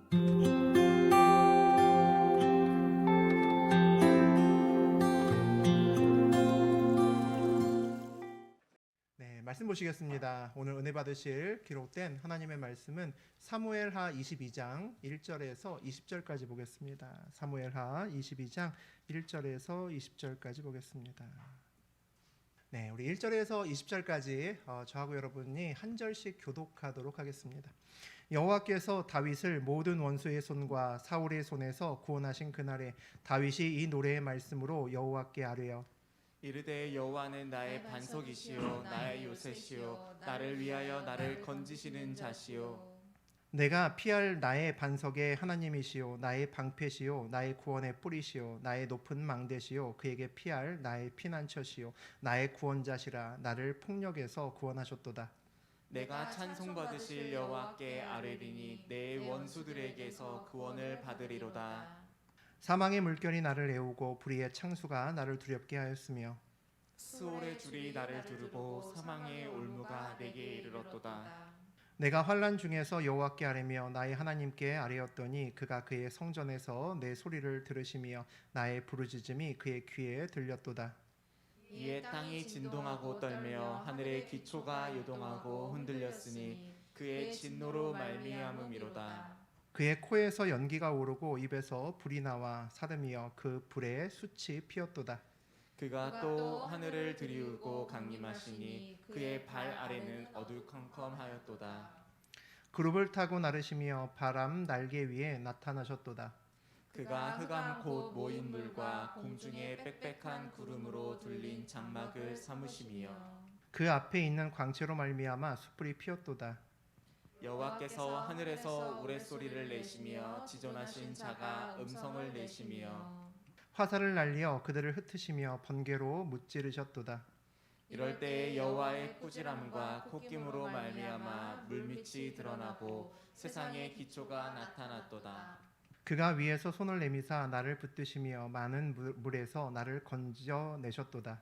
네, 말씀 보시겠습니다. 오늘 은혜 받으실 기록된 하나님의 말씀은 사무엘하 22장 1절에서 20절까지 보겠습니다. 사무엘하 22장 1절에서 20절까지 보겠습니다. 네, 우리 1절에서 20절까지 저하고 여러분이 한 절씩 교독하도록 하겠습니다. 여호와께서 다윗을 모든 원수의 손과 사울의 손에서 구원하신 그날에 다윗이 이 노래의 말씀으로 여호와께 아뢰어 이르되 여호와는 나의 반석이시요 나의 요새시요 나를 위하여 나를 건지시는 자시요 내가 피할 나의 반석의 하나님이시요 나의 방패시요 나의 구원의 뿌리시요 나의 높은 망대시요 그에게 피할 나의 피난처시요 나의 구원자시라 나를 폭력에서 구원하셨도다. 내가 찬송받으실 여호와께 아뢰리니 내 원수들에게서 구원을 받으리로다. 사망의 물결이 나를 애우고 불의의 창수가 나를 두렵게 하였으며 수월의 줄이 나를 두르고 사망의 올무가 내게 이르렀도다. 내가 환난 중에서 여호와께 아뢰며 나의 하나님께 아뢰었더니 그가 그의 성전에서 내 소리를 들으시며 나의 부르짖음이 그의 귀에 들렸도다. 이에 땅이 진동하고 떨며 하늘의 기초가 요동하고 흔들렸으니 그의 진노로 말미암음이로다. 그의 코에서 연기가 오르고 입에서 불이 나와 사름이여 그 불에 숯이 피었도다. 그가 또 하늘을 들이우고 강림하시니 그의 발 아래는 어두컴컴하였도다. 그룹을 타고 나르시며 바람 날개 위에 나타나셨도다. 그가 흑암 곧 모인 물과 공중의 빽빽한 구름으로 둘린 장막을 삼으시며 그 앞에 있는 광채로 말미암아 숯불이 피었도다. 여호와께서 하늘에서 우레소리를 내시며 지존하신 자가 음성을 내시며 화살을 날리어 그들을 흩으시며 번개로 무찌르셨도다. 이럴 때에 여호와의 꾸지람과 콧김으로 말미암아 물밑이 드러나고 세상의 기초가 나타났도다. 그가 위에서 손을 내미사 나를 붙드시며 많은 물에서 나를 건져내셨도다.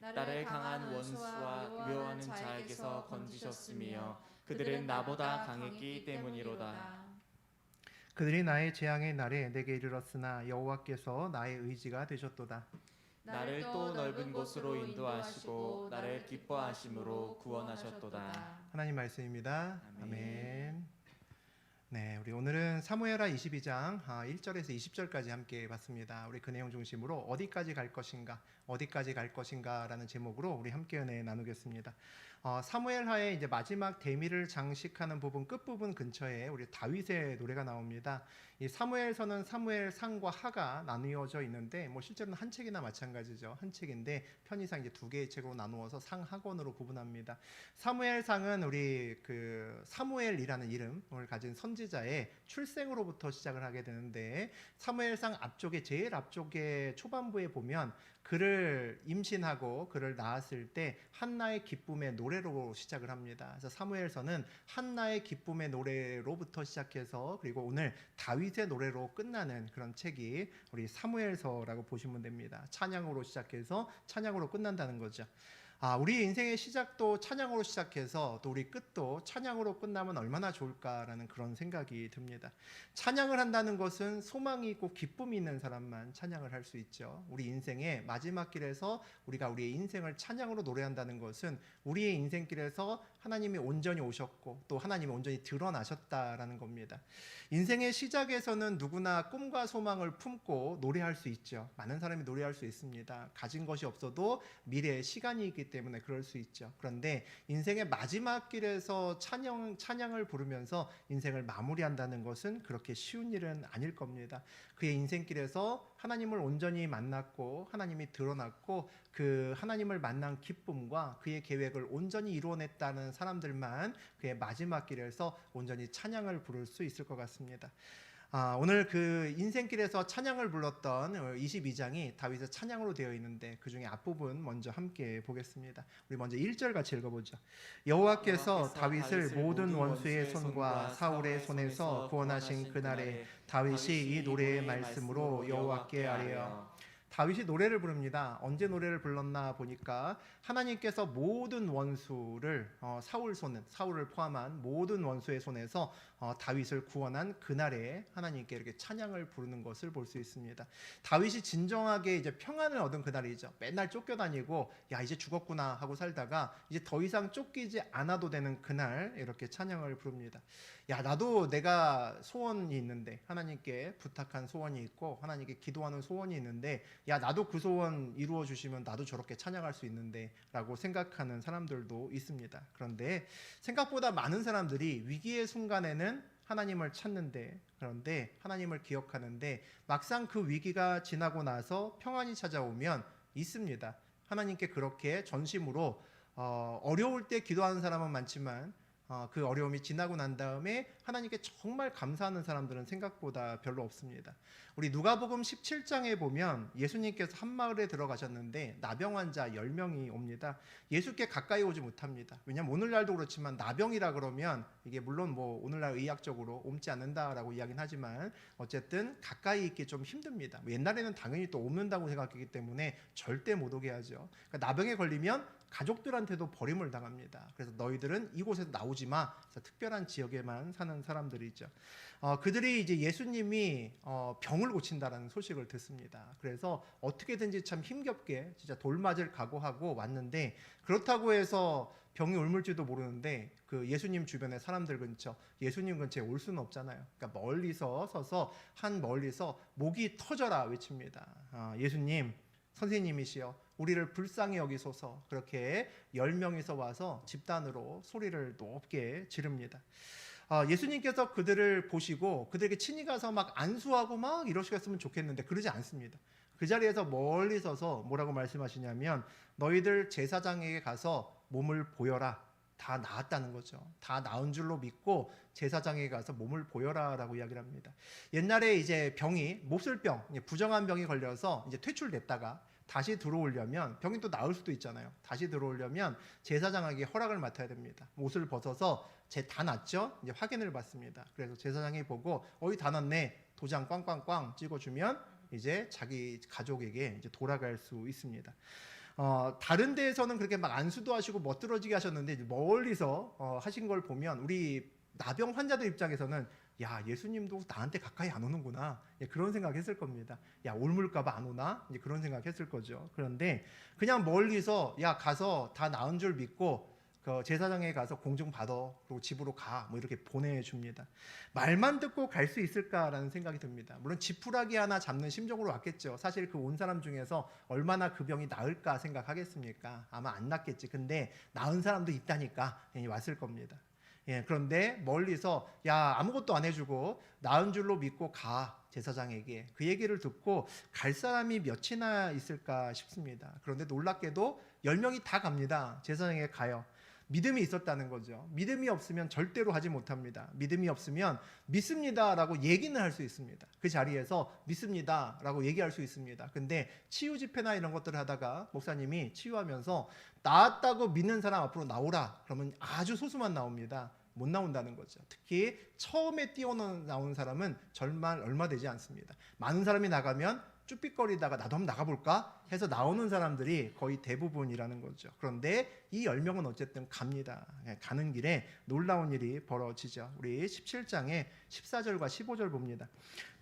나를 강한 원수와 묘하는 자에게서 건지셨으며 그들은 나보다 강했기 때문이로다. 그들이 나의 재앙의 날에 내게 이르렀으나 여호와께서 나의 의지가 되셨도다. 나를 또 넓은 곳으로 인도하시고 나를 기뻐하심으로 구원하셨도다. 하나님 말씀입니다. 아멘. 아멘. 네, 우리 오늘은 사무엘하 22장 1절에서 20절까지 함께 봤습니다. 우리 그 내용 중심으로 어디까지 갈 것인가라는 제목으로 우리 함께 은혜 나누겠습니다. 사무엘하의 이제 마지막 대미를 장식하는 부분 끝부분 근처에 우리 다윗의 노래가 나옵니다. 이 사무엘서는 사무엘상과 하가 나누어져 있는데 뭐 실제로는 한 책이나 마찬가지죠. 한 책인데 편의상 이제 두 개의 책으로 나누어서 상하권으로 구분합니다. 사무엘상은 우리 그 사무엘이라는 이름을 가진 선지자의 출생으로부터 시작을 하게 되는데 사무엘상 앞쪽에 제일 앞쪽에 초반부에 보면 그를 임신하고 그를 낳았을 때 한나의 기쁨의 노래로 시작을 합니다. 그래서 사무엘서는 한나의 기쁨의 노래로부터 시작해서 그리고 오늘 다윗의 노래로 끝나는 그런 책이 우리 사무엘서라고 보시면 됩니다. 찬양으로 시작해서 찬양으로 끝난다는 거죠. 우리 인생의 시작도 찬양으로 시작해서 또 우리 끝도 찬양으로 끝나면 얼마나 좋을까라는 그런 생각이 듭니다. 찬양을 한다는 것은 소망이 있고 기쁨이 있는 사람만 찬양을 할 수 있죠. 우리 인생의 마지막 길에서 우리가 우리의 인생을 찬양으로 노래한다는 것은 우리의 인생길에서 하나님이 온전히 오셨고 또 하나님이 온전히 드러나셨다라는 겁니다. 인생의 시작에서는 누구나 꿈과 소망을 품고 노래할 수 있죠. 많은 사람이 노래할 수 있습니다. 가진 것이 없어도 미래의 시간이 있기 때문에 그럴 수 있죠. 그런데 인생의 마지막 길에서 찬양을 부르면서 인생을 마무리한다는 것은 그렇게 쉬운 일은 아닐 겁니다. 그의 인생길에서 하나님을 온전히 만났고 하나님이 드러났고 그 하나님을 만난 기쁨과 그의 계획을 온전히 이루어냈다는 사람들만 그의 마지막 길에서 온전히 찬양을 부를 수 있을 것 같습니다. 오늘 그 인생길에서 찬양을 불렀던 22장이 다윗의 찬양으로 되어 있는데 그 중에 앞부분 먼저 함께 보겠습니다. 우리 먼저 1절 같이 읽어보죠. 여호와께서 다윗을 모든 원수의 손과 사울의 손에서 구원하신 그날에 다윗이 이 노래의 말씀으로 여호와께 아뢰어 다윗이 노래를 부릅니다. 언제 노래를 불렀나 보니까 하나님께서 모든 원수를 사울을 포함한 모든 원수의 손에서 다윗을 구원한 그날에 하나님께 이렇게 찬양을 부르는 것을 볼 수 있습니다. 다윗이 진정하게 이제 평안을 얻은 그날이죠. 맨날 쫓겨다니고 야 이제 죽었구나 하고 살다가 이제 더 이상 쫓기지 않아도 되는 그날 이렇게 찬양을 부릅니다. 야 나도 내가 소원이 있는데, 하나님께 부탁한 소원이 있고 하나님께 기도하는 소원이 있는데, 야 나도 그 소원 이루어 주시면 나도 저렇게 찬양할 수 있는데 라고 생각하는 사람들도 있습니다. 그런데 생각보다 많은 사람들이 위기의 순간에는 하나님을 찾는데, 그런데 하나님을 기억하는데 막상 그 위기가 지나고 나서 평안이 찾아오면 있습니다. 하나님께 그렇게 전심으로 어려울 때 기도하는 사람은 많지만 그 어려움이 지나고 난 다음에 하나님께 정말 감사하는 사람들은 생각보다 별로 없습니다. 우리 누가복음 17장에 보면 예수님께서 한 마을에 들어가셨는데 나병 환자 10명이 옵니다. 예수께 가까이 오지 못합니다. 왜냐하면 오늘날도 그렇지만 나병이라 그러면 이게 물론 뭐 오늘날 의학적으로 옮지 않는다라고 이야기는 하지만 어쨌든 가까이 있기 좀 힘듭니다. 옛날에는 당연히 또 옮는다고 생각했기 때문에 절대 못 오게 하죠. 그러니까 나병에 걸리면 가족들한테도 버림을 당합니다. 그래서 너희들은 이곳에서 나오지 마. 그래서 특별한 지역에만 사는 사람들이죠. 그들이 이제 예수님이 병을 고친다라는 소식을 듣습니다. 그래서 어떻게든지 참 힘겹게 진짜 돌맞을 각오하고 왔는데, 그렇다고 해서 병이 옮을지도 모르는데 그 예수님 주변의 사람들 근처, 예수님 근처에 올 수는 없잖아요. 그러니까 멀리서 서서 멀리서 목이 터져라 외칩니다. 예수님, 선생님이시여 우리를 불쌍히 여기소서. 그렇게 10명이서 와서 집단으로 소리를 높게 지릅니다. 예수님께서 그들을 보시고 그들에게 친히 가서 막 안수하고 막 이러셨으면 좋겠는데 그러지 않습니다. 그 자리에서 멀리 서서 뭐라고 말씀하시냐면 너희들 제사장에게 가서 몸을 보여라. 다 나았다는 거죠. 다 나은 줄로 믿고 제사장에게 가서 몸을 보여라 라고 이야기를 합니다. 옛날에 이제 병이 몹쓸병, 부정한 병이 걸려서 이제 퇴출됐다가 다시 들어오려면, 병이 또 나을 수도 있잖아요. 다시 들어오려면 제사장에게 허락을 맡아야 됩니다. 옷을 벗어서 다 났죠? 이제 확인을 받습니다. 그래서 제사장이 보고 어이 다 났네. 도장 꽝꽝꽝 찍어주면 이제 자기 가족에게 이제 돌아갈 수 있습니다. 다른 데에서는 그렇게 막 안수도 하시고 멋들어지게 하셨는데 멀리서 하신 걸 보면 우리 나병 환자들 입장에서는 야 예수님도 나한테 가까이 안 오는구나, 그런 생각했을 겁니다. 야 옮을까봐 안 오나, 이제 그런 생각했을 거죠. 그런데 그냥 멀리서 야 가서 다 나은 줄 믿고 그 제사장에 가서 공중 받아, 그리고 집으로 가, 뭐 이렇게 보내줍니다. 말만 듣고 갈 수 있을까라는 생각이 듭니다. 물론 지푸라기 하나 잡는 심정으로 왔겠죠. 사실 그 온 사람 중에서 얼마나 그 병이 나을까 생각하겠습니까? 아마 안 낫겠지. 근데 나은 사람도 있다니까 왔을 겁니다. 그런데 멀리서 야 아무것도 안 해주고 나은 줄로 믿고 가, 제사장에게. 그 얘기를 듣고 갈 사람이 몇이나 있을까 싶습니다. 그런데 놀랍게도 10명이 다 갑니다. 제사장에게 가요. 믿음이 있었다는 거죠. 믿음이 없으면 절대로 하지 못합니다. 믿음이 없으면 믿습니다라고 얘기는 할 수 있습니다. 그 자리에서 믿습니다라고 얘기할 수 있습니다. 근데 치유 집회나 이런 것들을 하다가 목사님이 치유하면서 나았다고 믿는 사람 앞으로 나오라 그러면 아주 소수만 나옵니다. 못 나온다는 거죠. 특히 처음에 뛰어나온 사람은 정말 얼마 되지 않습니다. 많은 사람이 나가면 쭈삣거리다가 나도 한번 나가볼까 해서 나오는 사람들이 거의 대부분이라는 거죠. 그런데 이 10명은 어쨌든 갑니다. 가는 길에 놀라운 일이 벌어지죠. 우리 17장의 14절과 15절 봅니다.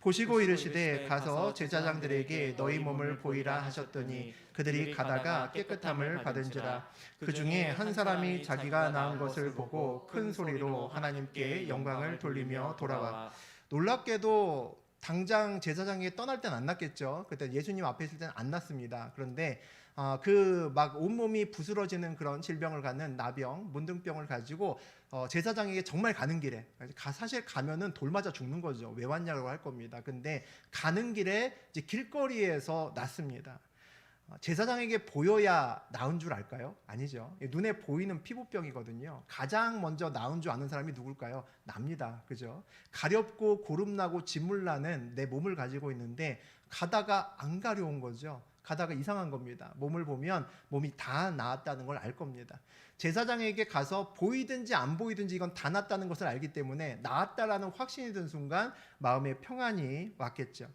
보시고 이르시되 가서 제사장들에게 너희 몸을 보이라 하셨더니 그들이 가다가 깨끗함을 받은지라. 그 중에 한 사람이 자기가 낳은 것을 보고 큰 소리로 하나님께 영광을 돌리며 돌아와. 놀랍게도 당장 제사장에게 떠날 땐 안 났겠죠. 그때 예수님 앞에 있을 때는 안 났습니다. 그런데 그 막 온몸이 부스러지는 그런 질병을 갖는 나병, 문둥병을 가지고 제사장에게 정말 가는 길에, 사실 가면은 돌 맞아 죽는 거죠. 왜 왔냐고 할 겁니다. 근데 가는 길에 이제 길거리에서 났습니다. 제사장에게 보여야 나은 줄 알까요? 아니죠. 눈에 보이는 피부병이거든요. 가장 먼저 나은 줄 아는 사람이 누굴까요? 납니다. 그죠? 가렵고 고름나고 진물나는 내 몸을 가지고 있는데 가다가 안 가려운 거죠. 가다가 이상한 겁니다. 몸을 보면 몸이 다 나았다는 걸 알 겁니다. 제사장에게 가서 보이든지 안 보이든지 이건 다 낫다는 것을 알기 때문에 나았다라는 확신이 든 순간 마음의 평안이 왔겠죠.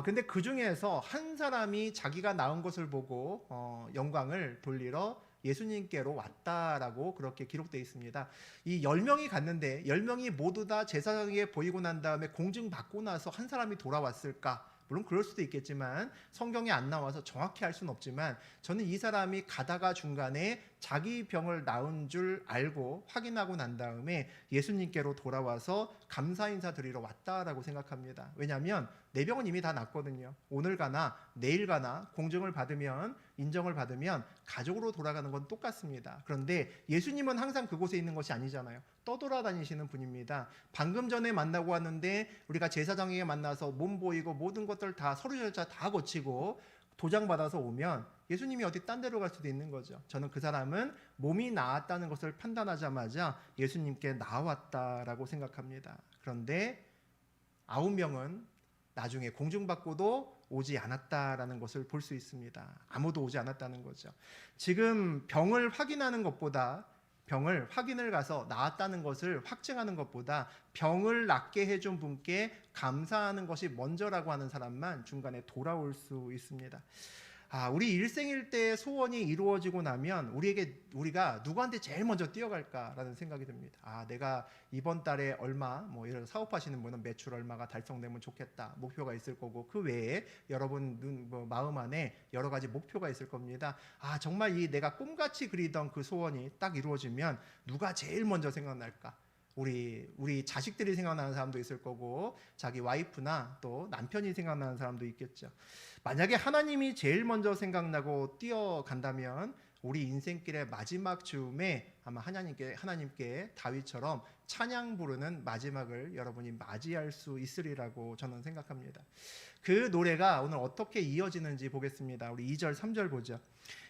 근데 그 중에서 한 사람이 자기가 낳은 것을 보고 영광을 돌리러 예수님께로 왔다라고 그렇게 기록되어 있습니다. 이 10명이 갔는데 10명이 모두 다 제사장에게 보이고 난 다음에 공증받고 나서 한 사람이 돌아왔을까? 물론 그럴 수도 있겠지만 성경에 안 나와서 정확히 알 수는 없지만 저는 이 사람이 가다가 중간에 자기 병을 나은 줄 알고 확인하고 난 다음에 예수님께로 돌아와서 감사 인사 드리러 왔다라고 생각합니다. 왜냐하면 내 병은 이미 다 낫거든요. 오늘 가나 내일 가나 공증을 받으면 인정을 받으면 가족으로 돌아가는 건 똑같습니다. 그런데 예수님은 항상 그곳에 있는 것이 아니잖아요. 떠돌아다니시는 분입니다. 방금 전에 만나고 왔는데 우리가 제사장에게 만나서 몸 보이고 모든 것들 다 서류 절차 다 거치고 도장 받아서 오면 예수님이 어디 딴 데로 갈 수도 있는 거죠. 저는 그 사람은 몸이 나았다는 것을 판단하자마자 예수님께 나왔다라고 생각합니다. 그런데 9명은 나중에 공중받고도 오지 않았다라는 것을 볼 수 있습니다. 아무도 오지 않았다는 거죠. 지금 병을 확인하는 것보다 병을 확인을 가서 나았다는 것을 확증하는 것보다 병을 낫게 해준 분께 감사하는 것이 먼저라고 하는 사람만 중간에 돌아올 수 있습니다. 우리 일생일대의 소원이 이루어지고 나면 우리가 누구한테 제일 먼저 뛰어갈까라는 생각이 듭니다. 내가 이번 달에 얼마, 예를 들어 사업하시는 분은 매출 얼마가 달성되면 좋겠다 목표가 있을 거고 그 외에 여러분 마음 안에 여러 가지 목표가 있을 겁니다. 정말 이 내가 꿈같이 그리던 그 소원이 딱 이루어지면 누가 제일 먼저 생각날까? 우리 자식들이 생각나는 사람도 있을 거고 자기 와이프나 또 남편이 생각나는 사람도 있겠죠. 만약에 하나님이 제일 먼저 생각나고 뛰어간다면 우리 인생길의 마지막 즈음에 아마 하나님께 다윗처럼 찬양 부르는 마지막을 여러분이 맞이할 수 있으리라고 저는 생각합니다. 그 노래가 오늘 어떻게 이어지는지 보겠습니다. 우리 2절 3절 보죠.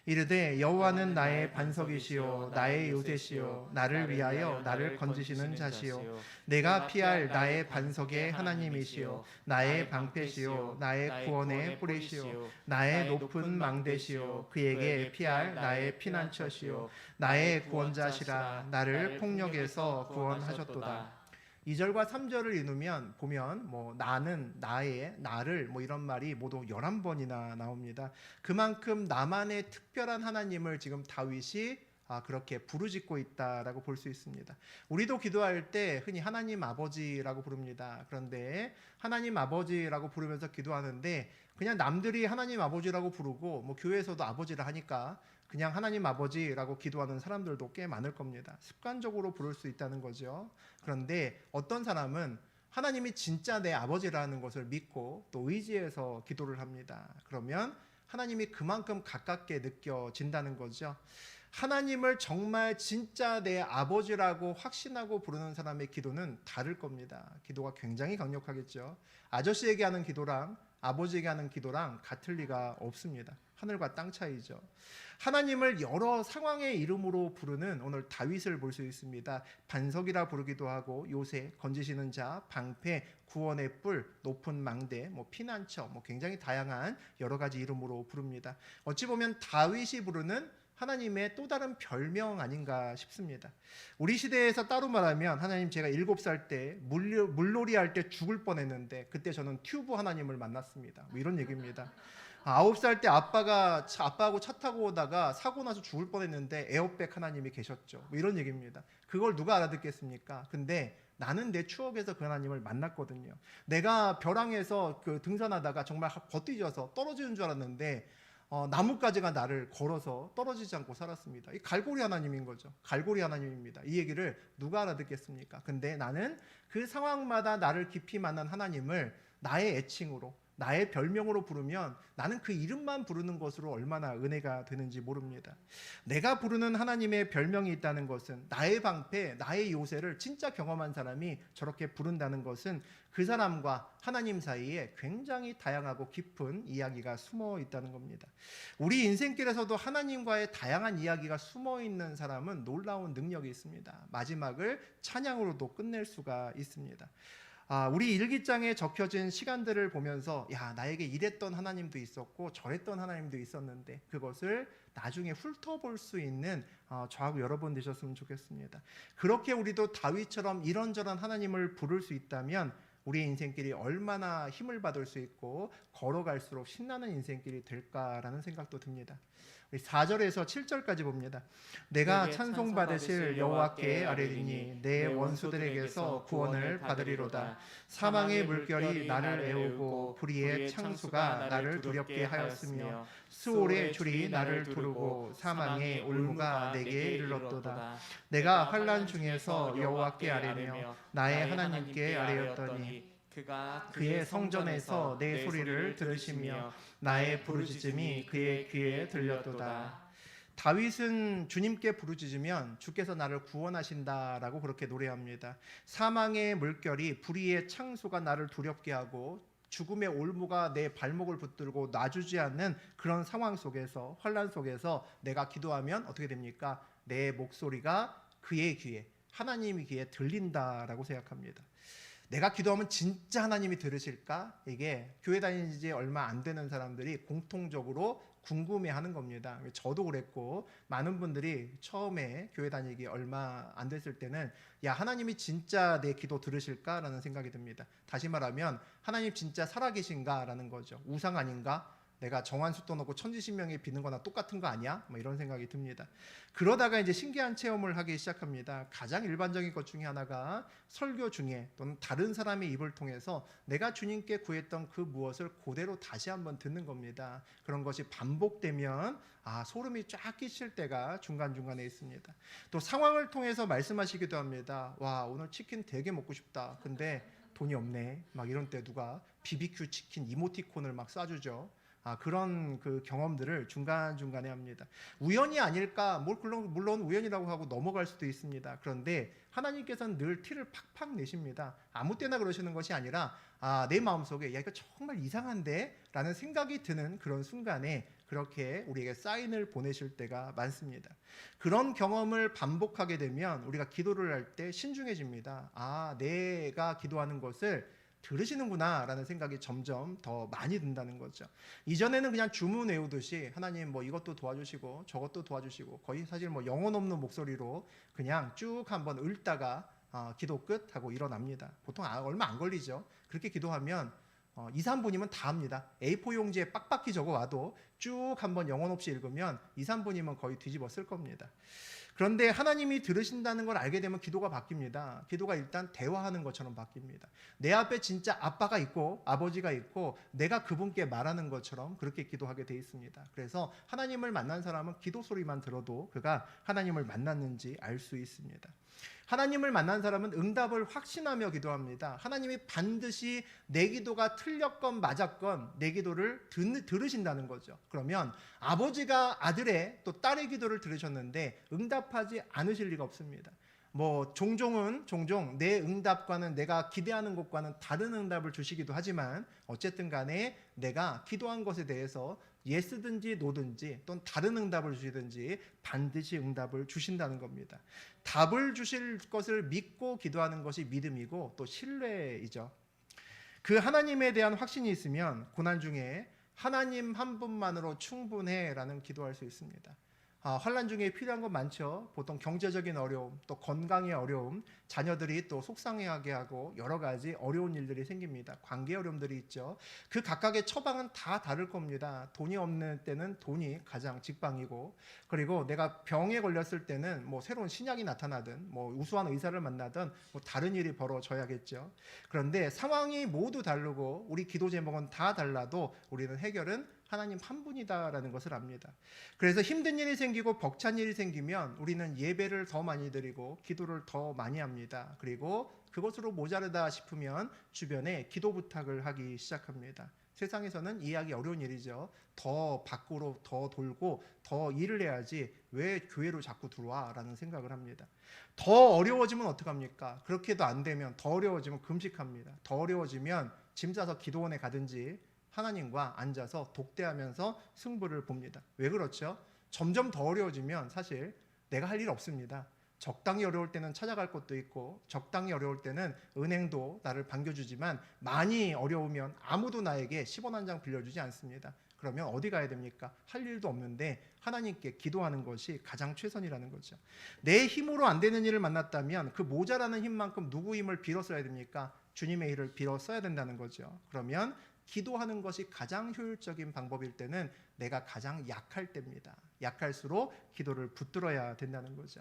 이르되 여호와는 나의 반석이시요 나의 요새시요 나를 위하여 나를 건지시는 자시요 내가 피할 나의 반석의 하나님이시요 나의 방패시요 나의 구원의 뿌리시요 나의 높은 망대시요 그에게 피할 나의 피난처시요 나의 구원자시라 나를 폭력에서 구원하셨도다. 2절과 3절을 이누면 보면 나는 나의 나를 이런 말이 모두 11번이나 나옵니다. 그만큼 나만의 특별한 하나님을 지금 다윗이 그렇게 부르짖고 있다라고 볼 수 있습니다. 우리도 기도할 때 흔히 하나님 아버지라고 부릅니다. 그런데 하나님 아버지라고 부르면서 기도하는데 그냥 남들이 하나님 아버지라고 부르고 교회에서도 아버지라 하니까 그냥 하나님 아버지라고 기도하는 사람들도 꽤 많을 겁니다. 습관적으로 부를 수 있다는 거죠. 그런데 어떤 사람은 하나님이 진짜 내 아버지라는 것을 믿고 또 의지해서 기도를 합니다. 그러면 하나님이 그만큼 가깝게 느껴진다는 거죠. 하나님을 정말 진짜 내 아버지라고 확신하고 부르는 사람의 기도는 다를 겁니다. 기도가 굉장히 강력하겠죠. 아저씨에게 하는 기도랑 아버지에게 하는 기도랑 같을 리가 없습니다. 하늘과 땅 차이죠. 하나님을 여러 상황의 이름으로 부르는 오늘 다윗을 볼 수 있습니다. 반석이라 부르기도 하고 요새, 건지시는 자, 방패, 구원의 뿔, 높은 망대, 피난처, 굉장히 다양한 여러 가지 이름으로 부릅니다. 어찌 보면 다윗이 부르는 하나님의 또 다른 별명 아닌가 싶습니다. 우리 시대에서 따로 말하면 하나님 제가 7살 때 물놀이 할 때 죽을 뻔했는데 그때 저는 튜브 하나님을 만났습니다. 이런 얘기입니다. 9살 때 아빠하고 차 타고 오다가 사고 나서 죽을 뻔했는데 에어백 하나님이 계셨죠. 이런 얘기입니다. 그걸 누가 알아듣겠습니까? 근데 나는 내 추억에서 그 하나님을 만났거든요. 내가 벼랑에서 등산하다가 정말 버티져서 떨어지는 줄 알았는데 나뭇가지가 나를 걸어서 떨어지지 않고 살았습니다. 이 갈고리 하나님인 거죠. 갈고리 하나님입니다. 이 얘기를 누가 알아듣겠습니까? 근데 나는 그 상황마다 나를 깊이 만난 하나님을 나의 애칭으로 나의 별명으로 부르면 나는 그 이름만 부르는 것으로 얼마나 은혜가 되는지 모릅니다. 내가 부르는 하나님의 별명이 있다는 것은 나의 방패, 나의 요새를 진짜 경험한 사람이 저렇게 부른다는 것은 그 사람과 하나님 사이에 굉장히 다양하고 깊은 이야기가 숨어 있다는 겁니다. 우리 인생길에서도 하나님과의 다양한 이야기가 숨어 있는 사람은 놀라운 능력이 있습니다. 마지막을 찬양으로도 끝낼 수가 있습니다. 우리 일기장에 적혀진 시간들을 보면서 나에게 이랬던 하나님도 있었고 저랬던 하나님도 있었는데 그것을 나중에 훑어볼 수 있는 저하고 여러분 되셨으면 좋겠습니다. 그렇게 우리도 다윗처럼 이런저런 하나님을 부를 수 있다면 우리의 인생길이 얼마나 힘을 받을 수 있고 걸어갈수록 신나는 인생길이 될까라는 생각도 듭니다. 4절에서 7절까지 봅니다. 내가 찬송받으실 여호와께 아뢰리니 내 원수들에게서 구원을 받으리로다. 사망의 물결이 나를 애우고 불의의 창수가 나를 두렵게 하였으며 수올의 줄이 나를 두르고 사망의 올무가 내게 이르렀도다. 내가 환난 중에서 여호와께 아뢰며 나의 하나님께 아뢰었더니 그가 그의 성전에서 내 소리를 들으시며 나의 부르짖음이 그의 귀에 들렸도다. 다윗은 주님께 부르짖으면 주께서 나를 구원하신다라고 그렇게 노래합니다. 사망의 물결이 불의의 창수가 나를 두렵게 하고 죽음의 올무가 내 발목을 붙들고 놔주지 않는 그런 상황 속에서, 환난 속에서 내가 기도하면 어떻게 됩니까? 내 목소리가 그의 귀에, 하나님의 귀에 들린다라고 생각합니다. 내가 기도하면 진짜 하나님이 들으실까? 이게 교회 다니는 지 얼마 안 되는 사람들이 공통적으로 궁금해하는 겁니다. 저도 그랬고 많은 분들이 처음에 교회 다니기 얼마 안 됐을 때는 야, 하나님이 진짜 내 기도 들으실까라는 생각이 듭니다. 다시 말하면 하나님 진짜 살아계신가라는 거죠. 우상 아닌가? 내가 정한숫도 넣고 천지신명에 비는 거나 똑같은 거 아니야? 뭐 이런 생각이 듭니다. 그러다가 이제 신기한 체험을 하기 시작합니다. 가장 일반적인 것 중에 하나가 설교 중에 또는 다른 사람의 입을 통해서 내가 주님께 구했던 그 무엇을 그대로 다시 한번 듣는 겁니다. 그런 것이 반복되면 소름이 쫙 끼칠 때가 중간중간에 있습니다. 또 상황을 통해서 말씀하시기도 합니다. 와, 오늘 치킨 되게 먹고 싶다. 근데 돈이 없네. 막 이런 때 누가 BBQ 치킨 이모티콘을 막 쏴주죠. 그런 그 경험들을 중간중간에 합니다. 우연이 아닐까? 물론 우연이라고 하고 넘어갈 수도 있습니다. 그런데 하나님께서는 늘 티를 팍팍 내십니다. 아무 때나 그러시는 것이 아니라 내 마음속에 야, 이거 정말 이상한데? 라는 생각이 드는 그런 순간에 그렇게 우리에게 사인을 보내실 때가 많습니다. 그런 경험을 반복하게 되면 우리가 기도를 할 때 신중해집니다. 내가 기도하는 것을 들으시는구나 라는 생각이 점점 더 많이 든다는 거죠. 이전에는 그냥 주문 외우듯이 하나님 뭐 이것도 도와주시고 저것도 도와주시고 거의 사실 뭐 영혼 없는 목소리로 그냥 쭉 한번 읊다가 기도 끝 하고 일어납니다. 보통 얼마 안 걸리죠. 그렇게 기도하면 2, 3분이면 다 합니다. A4 용지에 빡빡히 적어와도 쭉 한번 영혼 없이 읽으면 2, 3분이면 거의 뒤집어 쓸 겁니다. 그런데 하나님이 들으신다는 걸 알게 되면 기도가 바뀝니다. 기도가 일단 대화하는 것처럼 바뀝니다. 내 앞에 진짜 아빠가 있고 아버지가 있고 내가 그분께 말하는 것처럼 그렇게 기도하게 돼 있습니다. 그래서 하나님을 만난 사람은 기도 소리만 들어도 그가 하나님을 만났는지 알 수 있습니다. 하나님을 만난 사람은 응답을 확신하며 기도합니다. 하나님이 반드시 내 기도가 틀렸건 맞았건 내 기도를 들으신다는 거죠. 그러면 아버지가 아들의 또 딸의 기도를 들으셨는데 응답하지 않으실 리가 없습니다. 종종 내 응답과는 내가 기대하는 것과는 다른 응답을 주시기도 하지만 어쨌든 간에 내가 기도한 것에 대해서 예스든지 노든지 또는 다른 응답을 주시든지 반드시 응답을 주신다는 겁니다. 답을 주실 것을 믿고 기도하는 것이 믿음이고 또 신뢰이죠. 그 하나님에 대한 확신이 있으면 고난 중에 하나님 한 분만으로 충분해라는 기도할 수 있습니다. 환난 중에 필요한 건 많죠. 보통 경제적인 어려움, 또 건강의 어려움, 자녀들이 또 속상해하게 하고 여러 가지 어려운 일들이 생깁니다. 관계 어려움들이 있죠. 그 각각의 처방은 다 다를 겁니다. 돈이 없는 때는 돈이 가장 직방이고, 그리고 내가 병에 걸렸을 때는 새로운 신약이 나타나든 우수한 의사를 만나든 다른 일이 벌어져야겠죠. 그런데 상황이 모두 다르고 우리 기도 제목은 다 달라도 우리는 해결은 하나님 한 분이다라는 것을 압니다. 그래서 힘든 일이 생기고 벅찬 일이 생기면 우리는 예배를 더 많이 드리고 기도를 더 많이 합니다. 그리고 그것으로 모자르다 싶으면 주변에 기도 부탁을 하기 시작합니다. 세상에서는 이해하기 어려운 일이죠. 더 밖으로 더 돌고 더 일을 해야지 왜 교회로 자꾸 들어와? 라는 생각을 합니다. 더 어려워지면 어떡합니까? 그렇게도 안 되면 더 어려워지면 금식합니다. 더 어려워지면 짐 싸서 기도원에 가든지 하나님과 앉아서 독대하면서 승부를 봅니다. 왜 그렇죠? 점점 더 어려워지면 사실 내가 할 일 없습니다. 적당히 어려울 때는 찾아갈 곳도 있고 적당히 어려울 때는 은행도 나를 반겨주지만 많이 어려우면 아무도 나에게 10원 한 장 빌려주지 않습니다. 그러면 어디 가야 됩니까? 할 일도 없는데 하나님께 기도하는 것이 가장 최선이라는 거죠. 내 힘으로 안 되는 일을 만났다면 그 모자라는 힘만큼 누구 힘을 빌어 써야 됩니까? 주님의 일을 빌어 써야 된다는 거죠. 그러면 기도하는 것이 가장 효율적인 방법일 때는 내가 가장 약할 때입니다. 약할수록 기도를 붙들어야 된다는 거죠.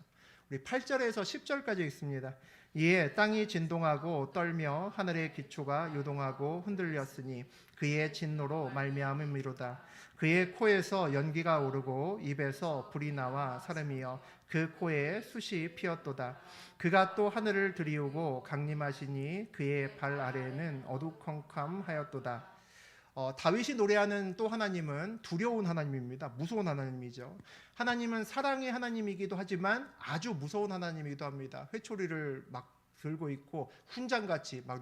우리 8절에서 10절까지 있습니다. 이에 땅이 진동하고 떨며 하늘의 기초가 요동하고 흔들렸으니 그의 진노로 말미암음이로다. 그의 코에서 연기가 오르고 입에서 불이 나와 사름이여 그 코에 숯이 피었도다. 그가 또 하늘을 들이우고 강림하시니 그의 발 아래에는 어두컴컴하였도다. 다윗이 노래하는 또 하나님은 두려운 하나님입니다. 무서운 하나님이죠. 하나님은 사랑의 하나님이기도 하지만 아주 무서운 하나님이기도 합니다. 회초리를 막 들고 있고 훈장같이 막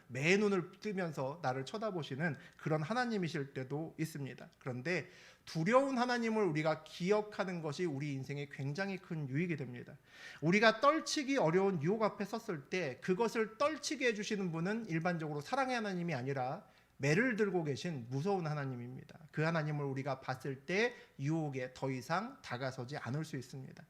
매 눈을 뜨면서 나를 쳐다보시는 그런 하나님이실 때도 있습니다. 그런데 두려운 하나님을 우리가 기억하는 것이 우리 인생에 굉장히 큰 유익이 됩니다. 우리가 떨치기 어려운 유혹 앞에 섰을 때 그것을 떨치게 해주시는 분은 일반적으로 사랑의 하나님이 아니라 매를 들고 계신 무서운 하나님입니다. 그 하나님을 우리가 봤을 때 유혹에 더 이상 다가서지 않을 수 있습니다.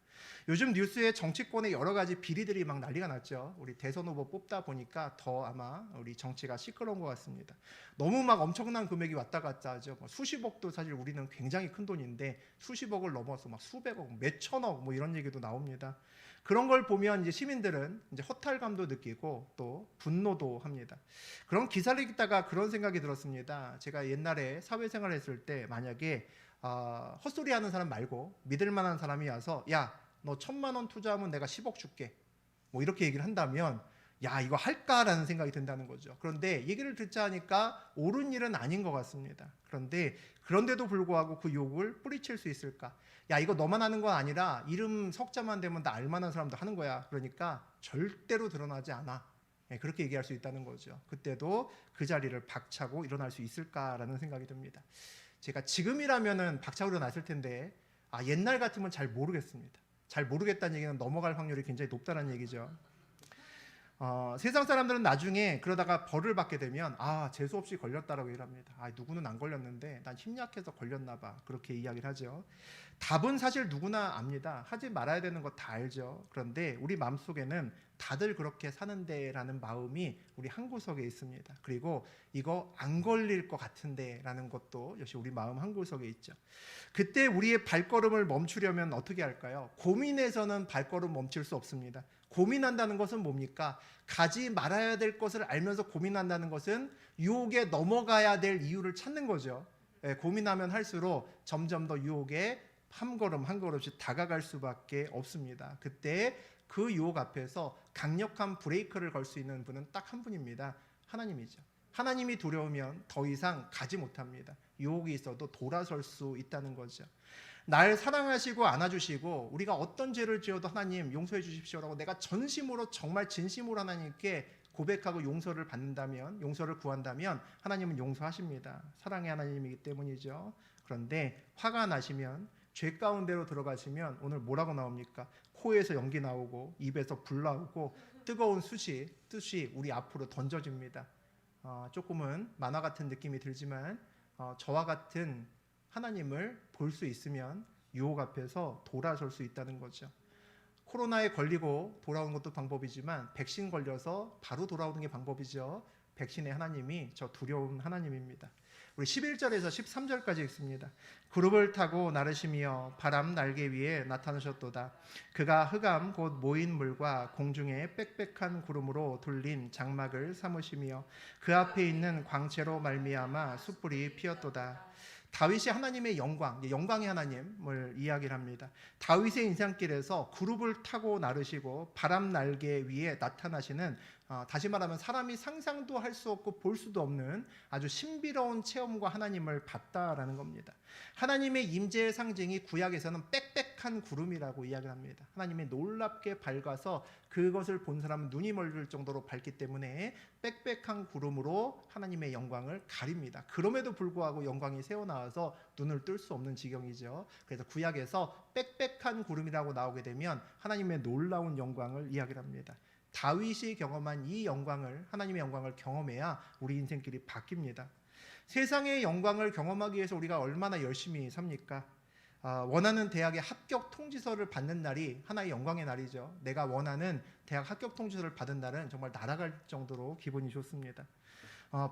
요즘 뉴스에 정치권의 여러 가지 비리들이 막 난리가 났죠. 우리 대선 후보 뽑다 보니까 더 아마 우리 정치가 시끄러운 것 같습니다. 너무 막 엄청난 금액이 왔다 갔다 하죠. 수십억도 사실 우리는 굉장히 큰 돈인데 수십억을 넘어서 막 수백억, 몇천억 뭐 이런 얘기도 나옵니다. 그런 걸 보면 이제 시민들은 이제 허탈감도 느끼고 또 분노도 합니다. 그런 기사를 읽다가 그런 생각이 들었습니다. 제가 옛날에 사회생활을 했을 때 만약에 헛소리하는 사람 말고 믿을 만한 사람이 와서 야, 너 1,000만 원 투자하면 내가 10억 줄게. 뭐 이렇게 얘기를 한다면 야, 이거 할까라는 생각이 든다는 거죠. 그런데 얘기를 듣자 하니까 옳은 일은 아닌 것 같습니다. 그런데도 불구하고 그 욕을 뿌리칠 수 있을까? 야, 이거 너만 하는 건 아니라 이름 석자만 되면 다 알만한 사람도 하는 거야. 그러니까 절대로 드러나지 않아. 그렇게 얘기할 수 있다는 거죠. 그때도 그 자리를 박차고 일어날 수 있을까라는 생각이 듭니다. 제가 지금이라면은 박차고 일어났을 텐데 옛날 같으면 잘 모르겠습니다. 잘 모르겠다는 얘기는 넘어갈 확률이 굉장히 높다는 얘기죠. 세상 사람들은 나중에 그러다가 벌을 받게 되면 재수 없이 걸렸다라고 얘기합니다. 누구는 안 걸렸는데 난 힘약해서 걸렸나 봐. 그렇게 이야기를 하죠. 답은 사실 누구나 압니다. 하지 말아야 되는 거 다 알죠. 그런데 우리 마음속에는 다들 그렇게 사는데라는 마음이 우리 한구석에 있습니다. 그리고 이거 안 걸릴 것 같은데 라는 것도 역시 우리 마음 한구석에 있죠. 그때 우리의 발걸음을 멈추려면 어떻게 할까요? 고민해서는 발걸음 멈출 수 없습니다. 고민한다는 것은 뭡니까? 가지 말아야 될 것을 알면서 고민한다는 것은 유혹에 넘어가야 될 이유를 찾는 거죠. 고민하면 할수록 점점 더 유혹에 한 걸음 한 걸음씩 다가갈 수밖에 없습니다. 그때 그 유혹 앞에서 강력한 브레이크를 걸 수 있는 분은 딱 한 분입니다. 하나님이죠. 하나님이 두려우면 더 이상 가지 못합니다. 유혹이 있어도 돌아설 수 있다는 거죠. 날 사랑하시고 안아주시고 우리가 어떤 죄를 지어도 하나님 용서해 주십시오라고 내가 전심으로 정말 진심으로 하나님께 고백하고 용서를 받는다면, 용서를 구한다면 하나님은 용서하십니다. 사랑의 하나님이기 때문이죠. 그런데 화가 나시면, 죄 가운데로 들어가시면 오늘 뭐라고 나옵니까? 코에서 연기 나오고 입에서 불 나오고 뜨거운 숯이 우리 앞으로 던져집니다. 조금은 만화 같은 느낌이 들지만 저와 같은 하나님을 볼 수 있으면 유혹 앞에서 돌아설 수 있다는 거죠. 코로나에 걸리고 돌아오는 것도 방법이지만 백신 걸려서 바로 돌아오는 게 방법이죠. 백신의 하나님이 저 두려운 하나님입니다. 우리 11절에서 13절까지 읽습니다. 그룹을 타고 나르시며 바람 날개 위에 나타나셨도다. 그가 흑암 곧 모인 물과 공중에 빽빽한 구름으로 둘린 장막을 삼으시며 그 앞에 있는 광채로 말미암아 숯불이 피었도다. 다윗이 하나님의 영광의 하나님을 이야기를 합니다. 다윗의 인생길에서 그룹을 타고 나르시고 바람 날개 위에 나타나시는, 다시 말하면 사람이 상상도 할 수 없고 볼 수도 없는 아주 신비로운 체험과 하나님을 봤다라는 겁니다. 하나님의 임재의 상징이 구약에서는 빽빽한 구름이라고 이야기를 합니다. 하나님이 놀랍게 밝아서 그것을 본 사람은 눈이 멀을 정도로 밝기 때문에 빽빽한 구름으로 하나님의 영광을 가립니다. 그럼에도 불구하고 영광이 새어나와서 눈을 뜰 수 없는 지경이죠. 그래서 구약에서 빽빽한 구름이라고 나오게 되면 하나님의 놀라운 영광을 이야기를 합니다. 다윗이 경험한 이 영광을, 하나님의 영광을 경험해야 우리 인생길이 바뀝니다. 세상의 영광을 경험하기 위해서 우리가 얼마나 열심히 삽니까? 원하는 대학의 합격 통지서를 받는 날이 하나의 영광의 날이죠. 내가 원하는 대학 합격 통지서를 받은 날은 정말 날아갈 정도로 기분이 좋습니다.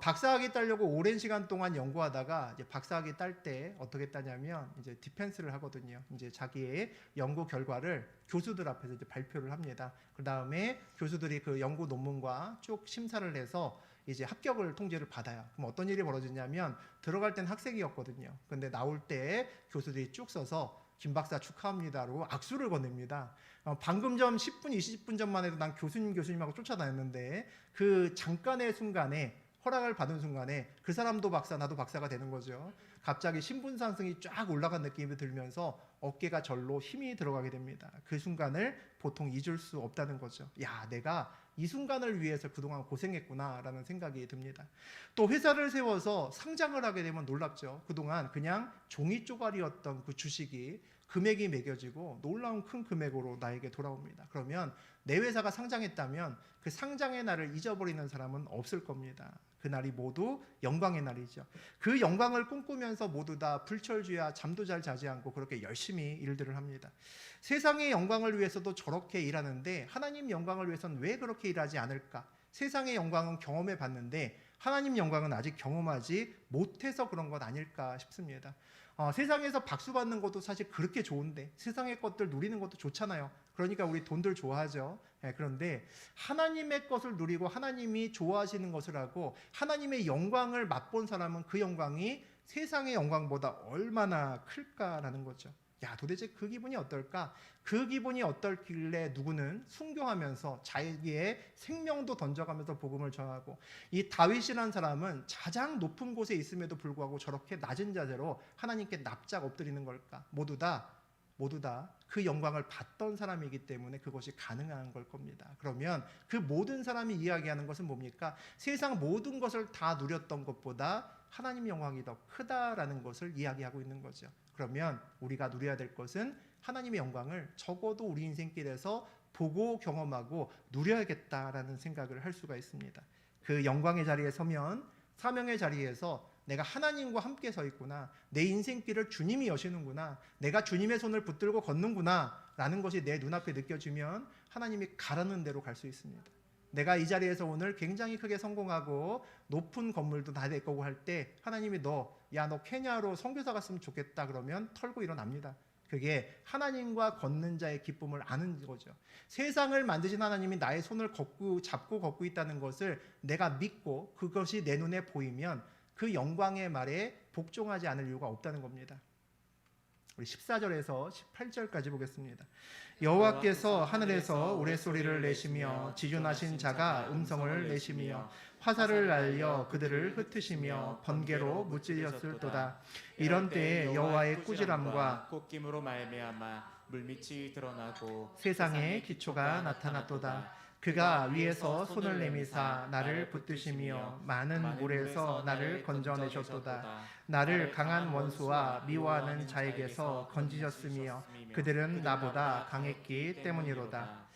박사학위 따려고 오랜 시간 동안 연구하다가 이제 박사학위 딸 때 어떻게 따냐면 이제 디펜스를 하거든요. 이제 자기의 연구 결과를 교수들 앞에서 이제 발표를 합니다. 그 다음에 교수들이 그 연구 논문과 쭉 심사를 해서 이제 합격을 통지를 받아요. 그럼 어떤 일이 벌어지냐면 들어갈 땐 학생이었거든요. 근데 나올 때 교수들이 쭉 써서 김 박사 축하합니다라고 악수를 건넵니다. 방금 전 10분, 20분 전만 해도 난 교수님하고 쫓아다녔는데 그 잠깐의 순간에 허락을 받은 순간에 그 사람도 박사, 나도 박사가 되는 거죠. 갑자기 신분 상승이 쫙 올라간 느낌이 들면서 어깨가 절로 힘이 들어가게 됩니다. 그 순간을 보통 잊을 수 없다는 거죠. 야, 내가 이 순간을 위해서 그동안 고생했구나라는 생각이 듭니다. 또 회사를 세워서 상장을 하게 되면 놀랍죠. 그동안 그냥 종이 쪼가리였던 그 주식이 금액이 매겨지고 놀라운 큰 금액으로 나에게 돌아옵니다. 그러면 내 회사가 상장했다면 그 상장의 날을 잊어버리는 사람은 없을 겁니다. 그 날이 모두 영광의 날이죠. 그 영광을 꿈꾸면서 모두 다 불철주야 잠도 잘 자지 않고 그렇게 열심히 일들을 합니다. 세상의 영광을 위해서도 저렇게 일하는데 하나님 영광을 위해서는 왜 그렇게 일하지 않을까? 세상의 영광은 경험해 봤는데 하나님 영광은 아직 경험하지 못해서 그런 것 아닐까 싶습니다. 세상에서 박수 받는 것도 사실 그렇게 좋은데 세상의 것들 누리는 것도 좋잖아요. 그러니까 우리 돈들 좋아하죠. 그런데 하나님의 것을 누리고 하나님이 좋아하시는 것을 하고 하나님의 영광을 맛본 사람은 그 영광이 세상의 영광보다 얼마나 클까라는 거죠. 야, 도대체 그 기분이 어떨까? 그 기분이 어떨길래 누구는 순교하면서 자기의 생명도 던져가면서 복음을 전하고, 이 다윗이라는 사람은 가장 높은 곳에 있음에도 불구하고 저렇게 낮은 자세로 하나님께 납작 엎드리는 걸까? 모두 다 그 영광을 받던 사람이기 때문에 그것이 가능한 걸 겁니다. 그러면 그 모든 사람이 이야기하는 것은 뭡니까? 세상 모든 것을 다 누렸던 것보다 하나님의 영광이 더 크다라는 것을 이야기하고 있는 거죠. 그러면 우리가 누려야 될 것은 하나님의 영광을 적어도 우리 인생길에서 보고 경험하고 누려야겠다라는 생각을 할 수가 있습니다. 그 영광의 자리에 서면 사명의 자리에서 내가 하나님과 함께 서 있구나, 내 인생길을 주님이 여시는구나, 내가 주님의 손을 붙들고 걷는구나 라는 것이 내 눈앞에 느껴지면 하나님이 가라는 대로 갈 수 있습니다. 내가 이 자리에서 오늘 굉장히 크게 성공하고 높은 건물도 다 내 거고 할 때 하나님이 너 케냐로 선교사 갔으면 좋겠다 그러면 털고 일어납니다. 그게 하나님과 걷는 자의 기쁨을 아는 거죠. 세상을 만드신 하나님이 나의 손을 잡고 걷고 있다는 것을 내가 믿고 그것이 내 눈에 보이면 그 영광의 말에 복종하지 않을 이유가 없다는 겁니다. 우리 14절에서 18절까지 보겠습니다. 여호와께서 하늘에서 우레소리를 내시며 지존하신 자가 음성을 내시며 화살을 날려 그들을 흩으시며 번개로 무찔렸을도다. 이런 때에 여호와의 꾸지람과 꽃김으로 말미암아 물밑이 드러나고 세상의 기초가 나타났도다. 그가 위에서 손을 내미사 나를 붙드시며 많은 물에서 나를 건져내셨도다. 나를 강한 원수와 미워하는 자에게서 건지셨으며 그들은 나보다 강했기 때문이로다.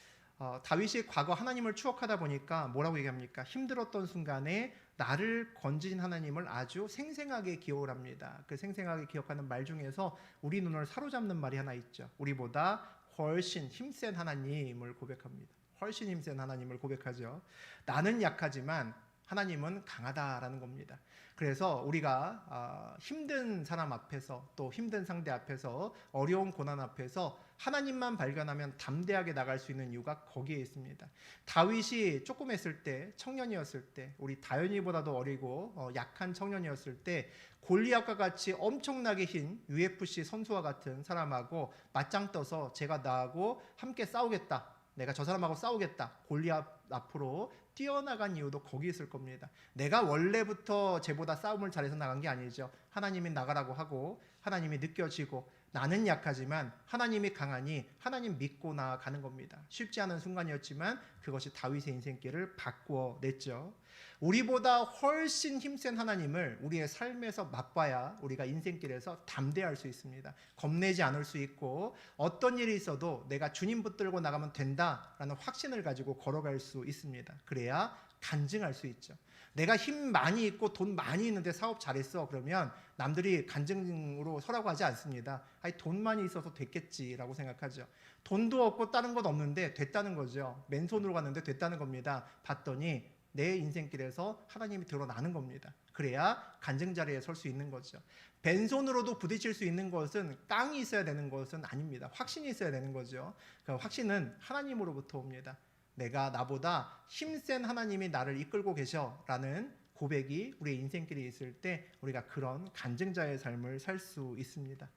다윗이 과거 하나님을 추억하다 보니까 뭐라고 얘기합니까? 힘들었던 순간에 나를 건지신 하나님을 아주 생생하게 기억을 합니다. 그 생생하게 기억하는 말 중에서 우리 눈을 사로잡는 말이 하나 있죠. 우리보다 훨씬 힘센 하나님을 고백합니다. 훨씬 힘센 하나님을 고백하죠. 나는 약하지만 하나님은 강하다라는 겁니다. 그래서 우리가 힘든 사람 앞에서 또 힘든 상대 앞에서 어려운 고난 앞에서 하나님만 발견하면 담대하게 나갈 수 있는 이유가 거기에 있습니다. 다윗이 조그맸을 때, 청년이었을 때, 우리 다현이보다도 어리고 약한 청년이었을 때 골리앗과 같이 엄청나게 흰 UFC 선수와 같은 사람하고 맞짱 떠서 제가 나하고 함께 싸우겠다, 내가 저 사람하고 싸우겠다, 골리앗 앞으로 뛰어나간 이유도 거기 있을 겁니다. 내가 원래부터 쟤보다 싸움을 잘해서 나간 게 아니죠. 하나님이 나가라고 하고 하나님이 느껴지고 나는 약하지만 하나님이 강하니 하나님 믿고 나아가는 겁니다. 쉽지 않은 순간이었지만 그것이 다윗의 인생길을 바꾸어 냈죠. 우리보다 훨씬 힘센 하나님을 우리의 삶에서 맛봐야 우리가 인생길에서 담대할 수 있습니다. 겁내지 않을 수 있고 어떤 일이 있어도 내가 주님 붙들고 나가면 된다라는 확신을 가지고 걸어갈 수 있습니다. 그래야 간증할 수 있죠. 내가 힘 많이 있고 돈 많이 있는데 사업 잘했어. 그러면 남들이 간증으로 서라고 하지 않습니다. 아니, 돈 많이 있어서 됐겠지라고 생각하죠. 돈도 없고 다른 것 없는데 됐다는 거죠. 맨손으로 갔는데 됐다는 겁니다. 봤더니 내 인생길에서 하나님이 드러나는 겁니다. 그래야 간증 자리에 설 수 있는 거죠. 벤손으로도 부딪힐 수 있는 것은 땅이 있어야 되는 것은 아닙니다. 확신이 있어야 되는 거죠. 그 확신은 하나님으로부터 옵니다. 내가 나보다 힘센 하나님이 나를 이끌고 계셔라는 고백이 우리의 인생길에 있을 때 우리가 그런 간증자의 삶을 살 수 있습니다.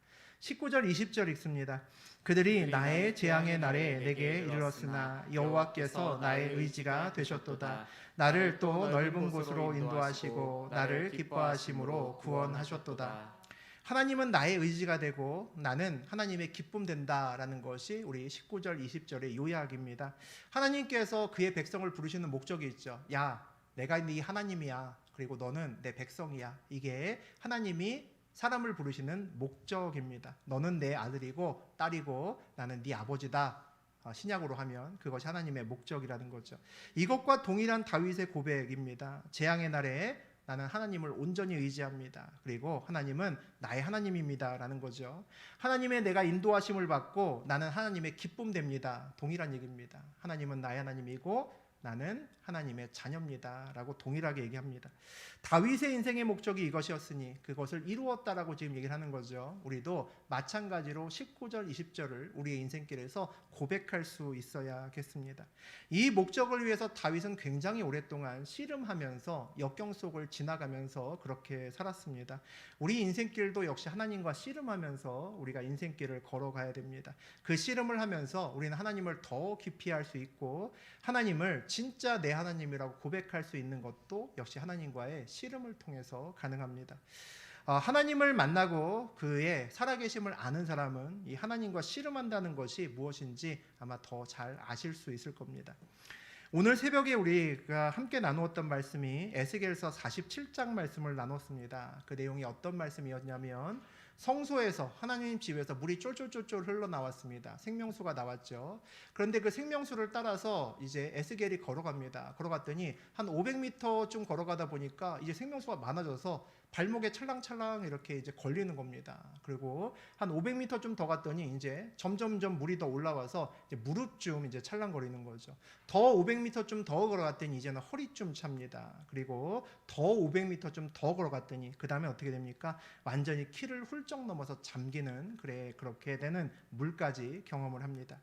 19절 20절 읽습니다. 그들이 나의 재앙의 날에 내게 이르렀으나 여호와께서 나의 의지가 되셨도다. 나를 또 넓은 곳으로 인도하시고 나를 기뻐하심으로 구원하셨도다. 하나님은 나의 의지가 되고 나는 하나님의 기쁨 된다라는 것이 우리 19절 20절의 요약입니다. 하나님께서 그의 백성을 부르시는 목적이 있죠. 야, 내가 네 하나님이야. 그리고 너는 내 백성이야. 이게 하나님이 사람을 부르시는 목적입니다. 너는 내 아들이고 딸이고 나는 네 아버지다. 신약으로 하면 그것이 하나님의 목적이라는 거죠. 이것과 동일한 다윗의 고백입니다. 재앙의 날에 나는 하나님을 온전히 의지합니다. 그리고 하나님은 나의 하나님입니다 라는 거죠. 하나님의 내가 인도하심을 받고 나는 하나님의 기쁨 됩니다. 동일한 얘기입니다. 하나님은 나의 하나님이고 나는 하나님의 자녀입니다 라고 동일하게 얘기합니다. 다윗의 인생의 목적이 이것이었으니 그것을 이루었다라고 지금 얘기를 하는 거죠. 우리도 마찬가지로 19절 20절을 우리의 인생길에서 고백할 수 있어야겠습니다. 이 목적을 위해서 다윗은 굉장히 오랫동안 씨름하면서 역경 속을 지나가면서 그렇게 살았습니다. 우리 인생길도 역시 하나님과 씨름하면서 우리가 인생길을 걸어가야 됩니다. 그 씨름을 하면서 우리는 하나님을 더 깊이 알 수 있고 하나님을 진짜 내 하나님이라고 고백할 수 있는 것도 역시 하나님과의 씨름을 통해서 가능합니다. 하나님을 만나고 그의 살아계심을 아는 사람은 이 하나님과 씨름한다는 것이 무엇인지 아마 더 잘 아실 수 있을 겁니다. 오늘 새벽에 우리가 함께 나누었던 말씀이 에스겔서 47장 말씀을 나눴습니다. 그 내용이 어떤 말씀이었냐면 성소에서 하나님 집에서 물이 쫄쫄쫄쫄 흘러나왔습니다. 생명수가 나왔죠. 그런데 그 생명수를 따라서 이제 에스겔이 걸어갑니다. 걸어갔더니 한 500m쯤 걸어가다 보니까 이제 생명수가 많아져서 발목에 찰랑찰랑 이렇게 이제 걸리는 겁니다. 그리고 한 500m 좀 더 갔더니 이제 점점점 물이 더 올라와서 이제 무릎쯤 이제 찰랑거리는 거죠. 더 500m 좀 더 걸어갔더니 이제는 허리쯤 찹니다. 그리고 더 500m 좀 더 걸어갔더니 그 다음에 어떻게 됩니까? 완전히 키를 훌쩍 넘어서 잠기는 그렇게 되는 물까지 경험을 합니다.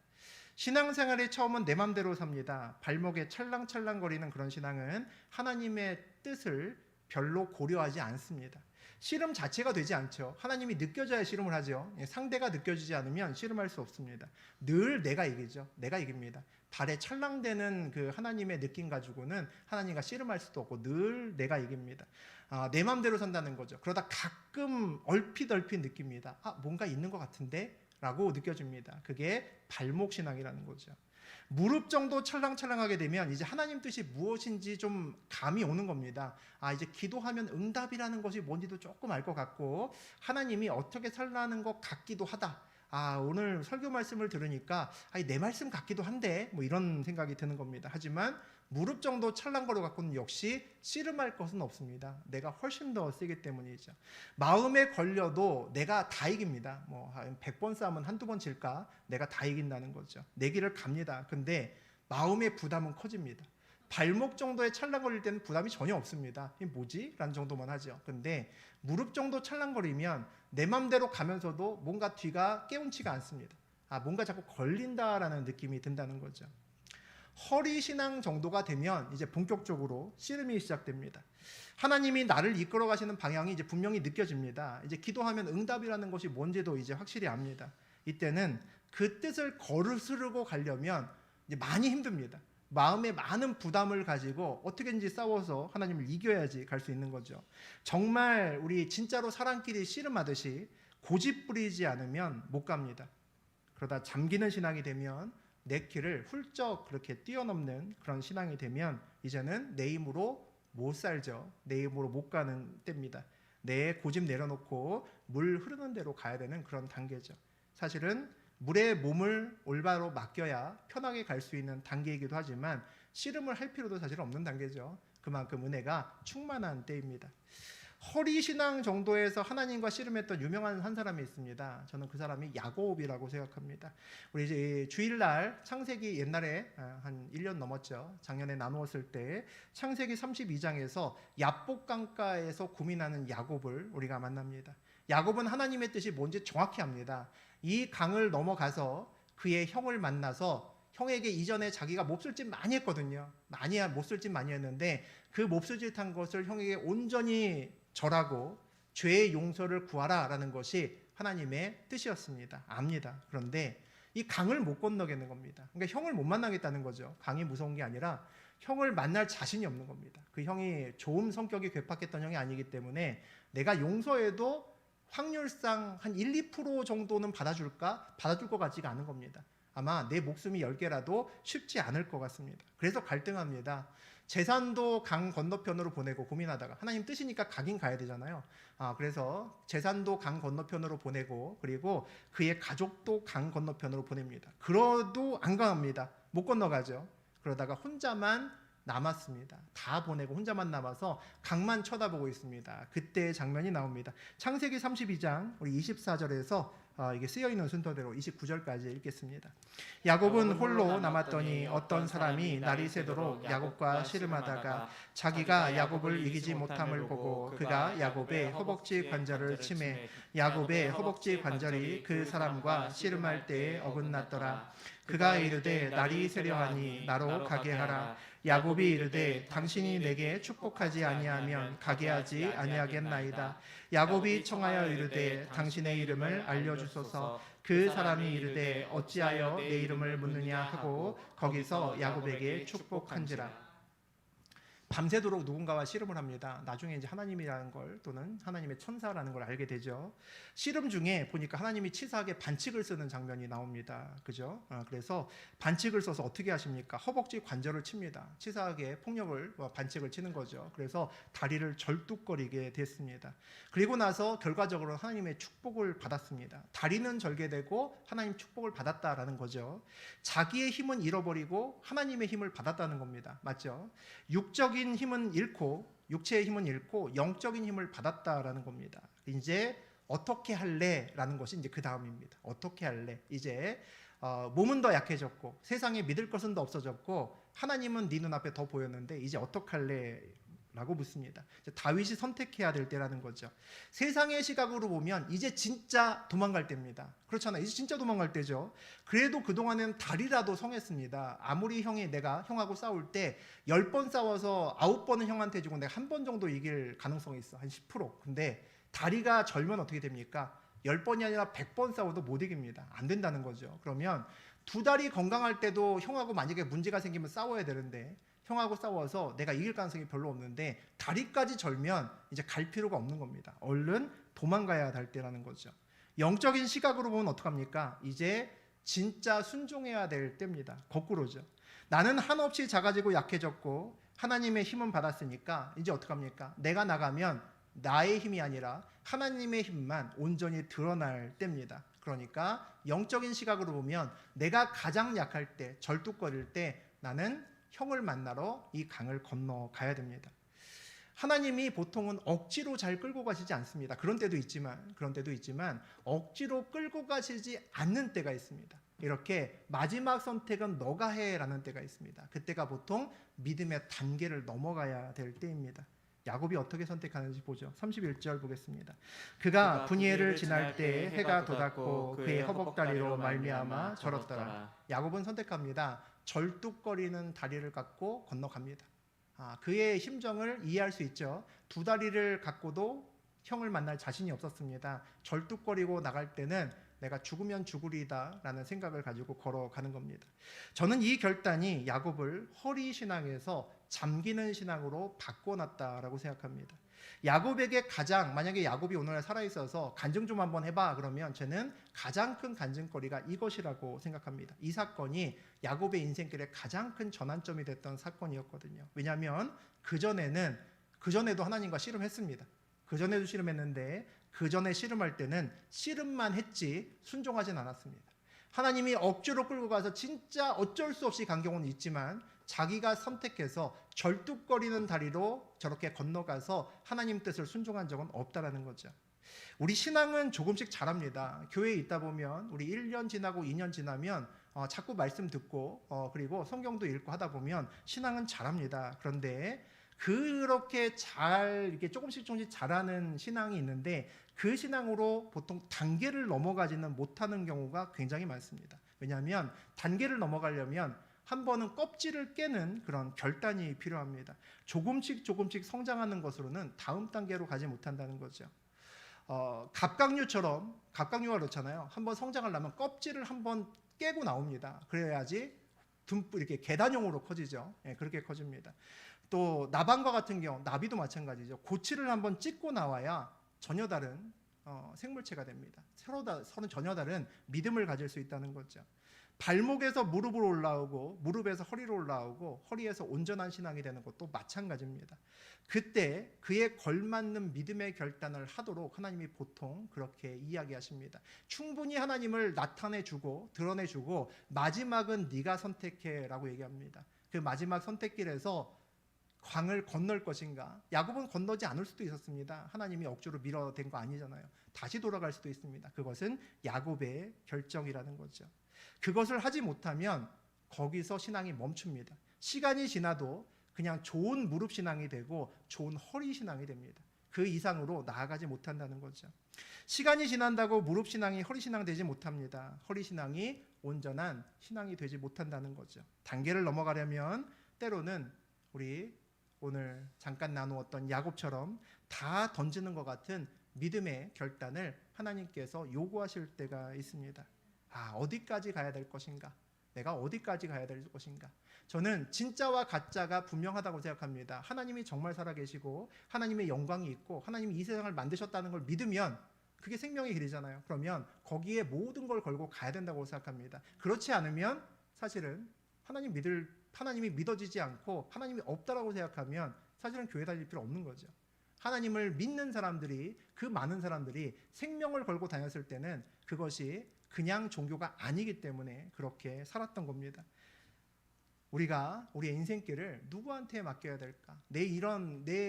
신앙생활의 처음은 내 맘대로 삽니다. 발목에 찰랑찰랑거리는 그런 신앙은 하나님의 뜻을 별로 고려하지 않습니다. 씨름 자체가 되지 않죠. 하나님이 느껴져야 씨름을 하죠. 상대가 느껴지지 않으면 씨름할 수 없습니다. 늘 내가 이기죠. 내가 이깁니다. 발에 찰랑대는 그 하나님의 느낌 가지고는 하나님과 씨름할 수도 없고 늘 내가 이깁니다. 내 마음대로 산다는 거죠. 그러다 가끔 얼핏 느낍니다. 뭔가 있는 것 같은데? 라고 느껴집니다. 그게 발목 신앙이라는 거죠. 무릎 정도 찰랑찰랑하게 되면 이제 하나님 뜻이 무엇인지 좀 감이 오는 겁니다. 이제 기도하면 응답이라는 것이 뭔지도 조금 알 것 같고 하나님이 어떻게 살라는 것 같기도 하다. 오늘 설교 말씀을 들으니까 내 말씀 같기도 한데 뭐 이런 생각이 드는 겁니다. 하지만 무릎 정도 찰랑거려 갖고는 역시 씨름할 것은 없습니다. 내가 훨씬 더 세기 때문이죠. 마음에 걸려도 내가 다 이깁니다. 100번 싸우면 한두 번 질까? 내가 다 이긴다는 거죠. 내 길을 갑니다. 근데 마음의 부담은 커집니다. 발목 정도에 찰랑거릴 때는 부담이 전혀 없습니다. 이게 뭐지? 라는 정도만 하죠. 근데 무릎 정도 찰랑거리면 내 맘대로 가면서도 뭔가 뒤가 깨운치가 않습니다. 뭔가 자꾸 걸린다라는 느낌이 든다는 거죠. 허리 신앙 정도가 되면 이제 본격적으로 씨름이 시작됩니다. 하나님이 나를 이끌어 가시는 방향이 이제 분명히 느껴집니다. 이제 기도하면 응답이라는 것이 뭔지도 이제 확실히 압니다. 이때는 그 뜻을 거스르고 가려면 이제 많이 힘듭니다. 마음에 많은 부담을 가지고 어떻게든지 싸워서 하나님을 이겨야지 갈 수 있는 거죠. 정말 우리 진짜로 사람끼리 씨름하듯이 고집 부리지 않으면 못 갑니다. 그러다 잠기는 신앙이 되면 내 길을 훌쩍 그렇게 뛰어넘는 그런 신앙이 되면 이제는 내 힘으로 못 살죠. 내 힘으로 못 가는 때입니다. 내 고집 내려놓고 물 흐르는 대로 가야 되는 그런 단계죠. 사실은 물에 몸을 올바로 맡겨야 편하게 갈 수 있는 단계이기도 하지만 씨름을 할 필요도 사실 없는 단계죠. 그만큼 은혜가 충만한 때입니다. 허리 신앙 정도에서 하나님과 씨름했던 유명한 한 사람이 있습니다. 저는 그 사람이 야곱이라고 생각합니다. 우리 이제 주일날 창세기 옛날에 한 1년 넘었죠. 작년에 나누었을 때 창세기 32장에서 야복 강가에서 고민하는 야곱을 우리가 만납니다. 야곱은 하나님의 뜻이 뭔지 정확히 압니다. 이 강을 넘어가서 그의 형을 만나서 형에게 이전에 자기가 몹쓸짓 많이 했거든요. 몹쓸짓 많이 했는데 그 몹쓸짓 한 것을 형에게 온전히 절하고 죄의 용서를 구하라라는 것이 하나님의 뜻이었습니다. 압니다. 그런데 이 강을 못 건너겠는 겁니다. 그러니까 형을 못 만나겠다는 거죠. 강이 무서운 게 아니라 형을 만날 자신이 없는 겁니다. 그 형이 좋은 성격이 괴팍했던 형이 아니기 때문에 내가 용서해도 확률상 한 1, 2% 정도는 받아줄까? 받아줄 것 같지가 않은 겁니다. 아마 내 목숨이 10개라도 쉽지 않을 것 같습니다. 그래서 갈등합니다. 제산도 강 건너편으로 보내고 고민하다가 하나님 뜻이니까 가긴 가야 되잖아요. 그래서 제산도 강 건너편으로 보내고 그리고 그의 가족도 강 건너편으로 보냅니다. 그러도 안 강합니다. 못 건너가죠. 그러다가 혼자만 남았습니다. 다 보내고 혼자만 남아서 강만 쳐다보고 있습니다. 그때의 장면이 나옵니다. 창세기 32장 우리 24절에서 이게 쓰여있는 순서대로 29절까지 읽겠습니다. 야곱은 홀로 남았더니 어떤 사람이 날이 새도록 야곱과 씨름하다가 자기가 야곱을 이기지 못함을 보고 그가 야곱의 허벅지 관절을 치매 야곱의 허벅지 관절이 그 사람과 씨름할 때에 어긋났더라. 그가 이르되 날이 새려하니 나로 가게 하라. 야곱이 이르되 당신이 내게 축복하지 아니하면 가게 하지 아니하겠나이다. 야곱이 청하여 이르되 당신의 이름을 알려주소서. 그 사람이 이르되 어찌하여 내 이름을 묻느냐 하고 거기서 야곱에게 축복한지라. 밤새도록 누군가와 씨름을 합니다. 나중에 이제 하나님이라는 걸 또는 하나님의 천사라는 걸 알게 되죠. 씨름 중에 보니까 하나님이 치사하게 반칙을 쓰는 장면이 나옵니다. 그죠? 그래서 반칙을 써서 어떻게 하십니까? 허벅지 관절을 칩니다. 치사하게 반칙을 치는 거죠. 그래서 다리를 절뚝거리게 됐습니다. 그리고 나서 결과적으로 하나님의 축복을 받았습니다. 다리는 절개되고 하나님 축복을 받았다라는 거죠. 자기의 힘은 잃어버리고 하나님의 힘을 받았다는 겁니다. 맞죠? 육적인 힘은 잃고 육체의 힘은 잃고 영적인 힘을 받았다라는 겁니다. 이제 어떻게 할래? 라는 것이 이제 그 다음입니다. 어떻게 할래? 이제 몸은 더 약해졌고 세상에 믿을 것은 더 없어졌고 하나님은 네 눈앞에 더 보였는데 이제 어떻게 할래? 라고 묻습니다. 이제 다윗이 선택해야 될 때라는 거죠. 세상의 시각으로 보면 이제 진짜 도망갈 때입니다. 그렇잖아요. 이제 진짜 도망갈 때죠. 그래도 그동안은 다리라도 성했습니다. 아무리 내가 형하고 싸울 때 10번 싸워서 9번은 형한테 주고 내가 한 번 정도 이길 가능성이 있어. 한 10%. 근데 다리가 절면 어떻게 됩니까? 10번이 아니라 100번 싸워도 못 이깁니다. 안 된다는 거죠. 그러면 두 다리 건강할 때도 형하고 만약에 문제가 생기면 싸워야 되는데 형하고 싸워서 내가 이길 가능성이 별로 없는데 다리까지 절면 이제 갈 필요가 없는 겁니다. 얼른 도망가야 할 때라는 거죠. 영적인 시각으로 보면 어떡합니까? 이제 진짜 순종해야 될 때입니다. 거꾸로죠. 나는 한없이 작아지고 약해졌고 하나님의 힘은 받았으니까 이제 어떡합니까? 내가 나가면 나의 힘이 아니라 하나님의 힘만 온전히 드러날 때입니다. 그러니까 영적인 시각으로 보면 내가 가장 약할 때, 절뚝거릴 때 나는 형을 만나러 이 강을 건너가야 됩니다. 하나님이 보통은 억지로 잘 끌고 가시지 않습니다. 그런 때도 있지만 억지로 끌고 가시지 않는 때가 있습니다. 이렇게 마지막 선택은 너가 해라는 때가 있습니다. 그때가 보통 믿음의 단계를 넘어가야 될 때입니다. 야곱이 어떻게 선택하는지 보죠. 31절 보겠습니다. 그가 분이엘을 지날 때 해가 돋았고 그의 허벅다리로 말미암아 절었더라. 야곱은 선택합니다. 절뚝거리는 다리를 갖고 건너갑니다. 그의 심정을 이해할 수 있죠. 두 다리를 갖고도 형을 만날 자신이 없었습니다. 절뚝거리고 나갈 때는 내가 죽으면 죽으리다 라는 생각을 가지고 걸어가는 겁니다. 저는 이 결단이 야곱을 허리 신앙에서 잠기는 신앙으로 바꿔놨다라고 생각합니다. 야곱에게 만약에 야곱이 오늘날 살아있어서 간증 좀 한번 해봐 그러면 저는 가장 큰 간증거리가 이것이라고 생각합니다. 이 사건이 야곱의 인생길에 가장 큰 전환점이 됐던 사건이었거든요. 왜냐하면 그전에도 하나님과 씨름했습니다. 그전에도 씨름했는데 그전에 씨름할 때는 씨름만 했지 순종하진 않았습니다. 하나님이 억지로 끌고 가서 진짜 어쩔 수 없이 간 경우는 있지만 자기가 선택해서 절뚝거리는 다리로 저렇게 건너가서 하나님 뜻을 순종한 적은 없다라는 거죠. 우리 신앙은 조금씩 자랍니다. 교회에 있다 보면 우리 1년 지나고 2년 지나면 자꾸 말씀 듣고 그리고 성경도 읽고 하다 보면 신앙은 자랍니다. 그런데 그렇게 잘 이렇게 조금씩 자라는 신앙이 있는데 그 신앙으로 보통 단계를 넘어가지는 못하는 경우가 굉장히 많습니다. 왜냐하면 단계를 넘어가려면 한 번은 껍질을 깨는 그런 결단이 필요합니다. 조금씩 성장하는 것으로는 다음 단계로 가지 못한다는 거죠. 갑각류가 그렇잖아요. 한번 성장하려면 껍질을 한번 깨고 나옵니다. 그래야지 이렇게 계단형으로 커지죠. 예, 그렇게 커집니다. 또 나방과 같은 경우, 나비도 마찬가지죠. 고치를 한번 찢고 나와야 전혀 다른 생물체가 됩니다. 서로 전혀 다른 믿음을 가질 수 있다는 거죠. 발목에서 무릎으로 올라오고 무릎에서 허리로 올라오고 허리에서 온전한 신앙이 되는 것도 마찬가지입니다. 그때 그에 걸맞는 믿음의 결단을 하도록 하나님이 보통 그렇게 이야기하십니다. 충분히 하나님을 나타내주고 드러내주고 마지막은 네가 선택해라고 얘기합니다. 그 마지막 선택길에서 강을 건널 것인가? 야곱은 건너지 않을 수도 있었습니다. 하나님이 억지로 밀어댄 거 아니잖아요. 다시 돌아갈 수도 있습니다. 그것은 야곱의 결정이라는 거죠. 그것을 하지 못하면 거기서 신앙이 멈춥니다. 시간이 지나도 그냥 좋은 무릎 신앙이 되고 좋은 허리 신앙이 됩니다. 그 이상으로 나아가지 못한다는 거죠. 시간이 지난다고 무릎 신앙이 허리 신앙 되지 못합니다. 허리 신앙이 온전한 신앙이 되지 못한다는 거죠. 단계를 넘어가려면 때로는 우리 오늘 잠깐 나누었던 야곱처럼 다 던지는 것 같은 믿음의 결단을 하나님께서 요구하실 때가 있습니다. 어디까지 가야 될 것인가? 내가 어디까지 가야 될 것인가? 저는 진짜와 가짜가 분명하다고 생각합니다. 하나님이 정말 살아계시고 하나님의 영광이 있고 하나님이 이 세상을 만드셨다는 걸 믿으면 그게 생명의 길이잖아요. 그러면 거기에 모든 걸 걸고 가야 된다고 생각합니다. 그렇지 않으면 사실은 하나님이 믿어지지 않고 하나님이 없다라고 생각하면 사실은 교회 다닐 필요 없는 거죠. 하나님을 믿는 사람들이, 그 많은 사람들이 생명을 걸고 다녔을 때는 그것이 그냥 종교가 아니기 때문에 그렇게 살았던 겁니다. 우리가 우리의 인생길을 누구한테 맡겨야 될까?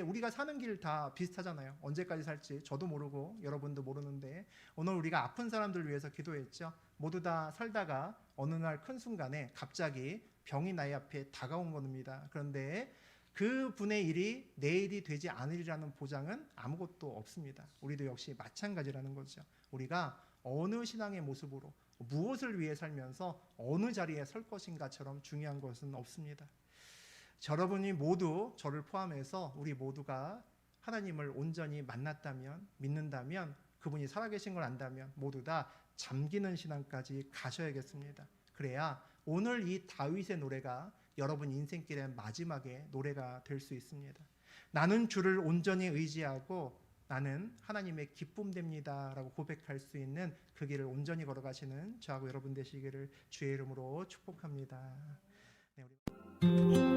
우리가 사는 길 다 비슷하잖아요. 언제까지 살지 저도 모르고 여러분도 모르는데 오늘 우리가 아픈 사람들을 위해서 기도했죠. 모두 다 살다가 어느 날 큰 순간에 갑자기 병이 나의 앞에 다가온 겁니다. 그런데 그 분의 일이 내일이 되지 않으리라는 보장은 아무것도 없습니다. 우리도 역시 마찬가지라는 거죠. 우리가 어느 신앙의 모습으로 무엇을 위해 살면서 어느 자리에 설 것인가처럼 중요한 것은 없습니다. 여러분이 모두 저를 포함해서 우리 모두가 하나님을 온전히 만났다면, 믿는다면, 그분이 살아계신 걸 안다면 모두 다 잠기는 신앙까지 가셔야겠습니다. 그래야 오늘 이 다윗의 노래가 여러분 인생길의 마지막에 노래가 될 수 있습니다. 나는 주를 온전히 의지하고 나는 하나님의 기쁨 됩니다 라고 고백할 수 있는 그 길을 온전히 걸어가시는 저하고 여러분 되시기를 주의 이름으로 축복합니다. 네, 우리